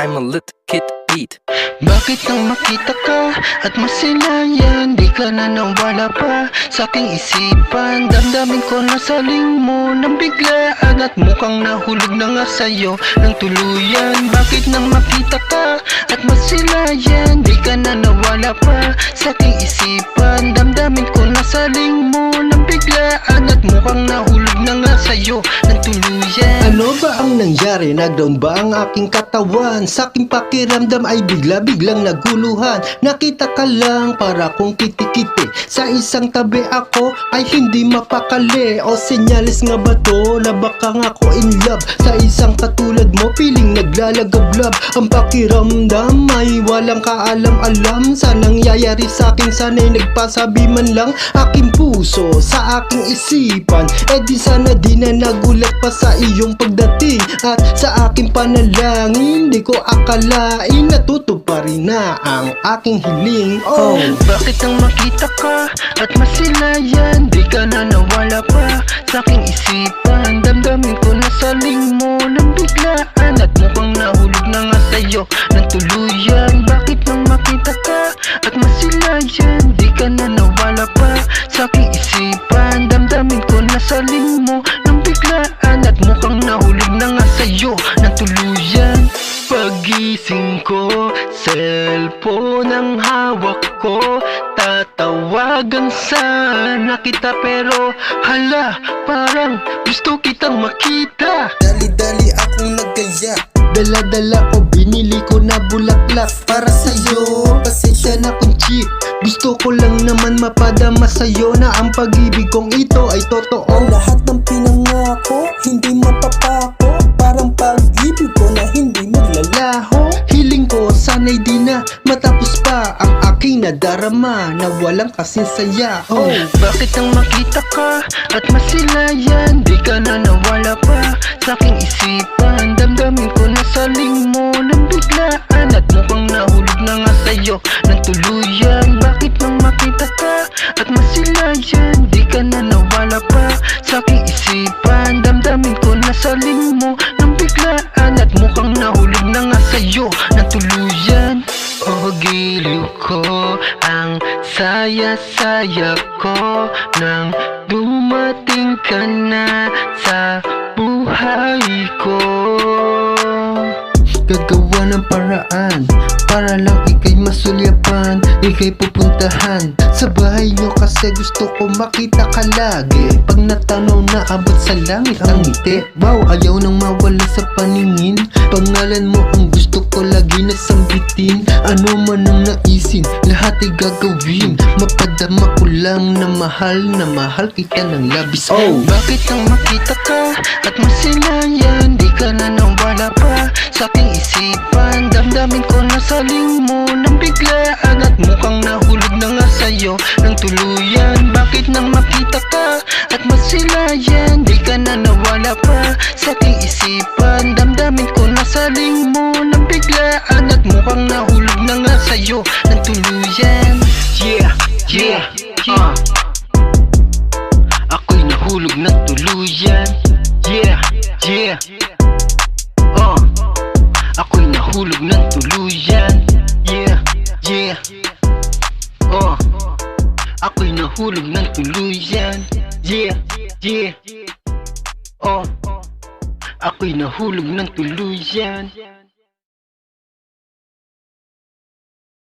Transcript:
I'm a little kid beat. Bakit nang makita ka at masilayan, di ka na nawala pa sa aking isipan. Damdamin ko na saling mo ng biglaan at mukhang nahulog na nga sa'yo ng tuluyan. Bakit nang makita ka at masilayan, di ka na nawala pa sa aking isipan. Damdamin ko na saling mo ng biglaan at mukhang nahulog na nga sa'yo ng tuluyan. Ano ba ang nangyari? Nag-down ba ang aking katawan? Sa aking pakiramdam ay biglang naguluhan. Nakita ka lang para kong kiti-kiti. Sa isang tabi ako ay hindi mapakali. O senyales nga ba to na baka nga ako in love sa isang katulad mo? Piling naglalagablab. Ang pakiramdam ay walang kaalam-alam sa nangyayari sa akin. Sana'y nagpasabi man lang aking puso sa aking isipan. E di sana di na nagulat pa sa iyong pagdating at sa aking panalangin. Di ko akalain natutuparin na ang aking hiling. Oh, bakit nang makita ka at masilayan, di ka na nawala pa sa aking isipan. Damdamin ko na saling mo ng biglaan at mukhang nahulog na nga sa'yo ng tuluyan. Bakit nang makita ka at masilayan, di ka na nawala pa sa aking isipan. Damdamin ko na saling mo ng biglaan at mukhang nahulog na nga sa'yo ng tuluyan. Pagising ko, cellphone ang hawak ko. Tatawagan sana kita pero hala, parang gusto kitang makita. dali-dali akong nagaya. Dala-dala ko, binili ko na bulaklak para sa'yo. Pasensya na kung cheap, gusto ko lang naman mapadama sa'yo na ang pag-ibig kong ito ay totoo. Lahat ng pinangako, hindi mapapako. Parang pag-ibig ko na hindi maglalaho. Hiling ko sana'y di na matapos pa ang aking nadarama na walang kasing saya. Oh, bakit nang makita ka at masilayan, di ka na nawala pa sa aking isipan. Damdamin ko na saling mo ng biglaan at mukhang nahulog na nga sa'yo ng tuluyan. Bakit nang makita ka at masilayan, di ka na nawala pa sa aking isipan. Damdamin ko na saling mo ng biglaan at mukhang nahulog na nga sa'yo ng tuluyan. Oh, giliw ko, ang saya-saya ko nang dumating ka na sa buhay ko. Gagawa ng paraan para lang ika'y masulyapan, ika'y pupuntahan sa bahay nyo kasi gusto ko makita ka lagi. Pag natanaw na abot sa langit ang ngiti, wow, ayaw nang mawala sa paningin. Pangalan mo ang gusto ko lagi na sambitin. Ano man ang naisin, lahat ay gagawin. Mapadama ko lang na mahal kita ng labis. Oh, bakit nang makita ka at masilayan, di ka na nawala pa sa aking isipan. Damdamin ko na saling mo ng biglaan at mukhang nahulog na nga sa'yo ng tuluyan. Bakit nang makita ka at masilayan, di ka na nawala pa sa aking isipan. Damdamin ko na saling mo ng biglaan at mukhang nahulog na nga sa'yo ng tuluyan. Yeah, yeah, yeah. Ako'y nahulog ng tuluyan. Yeah, yeah. Ako'y nahulog ng tuluyan. Yeah, yeah. Ako'y nahulog ng tuluyan. Yeah, yeah. Ako'y nahulog ng tuluyan.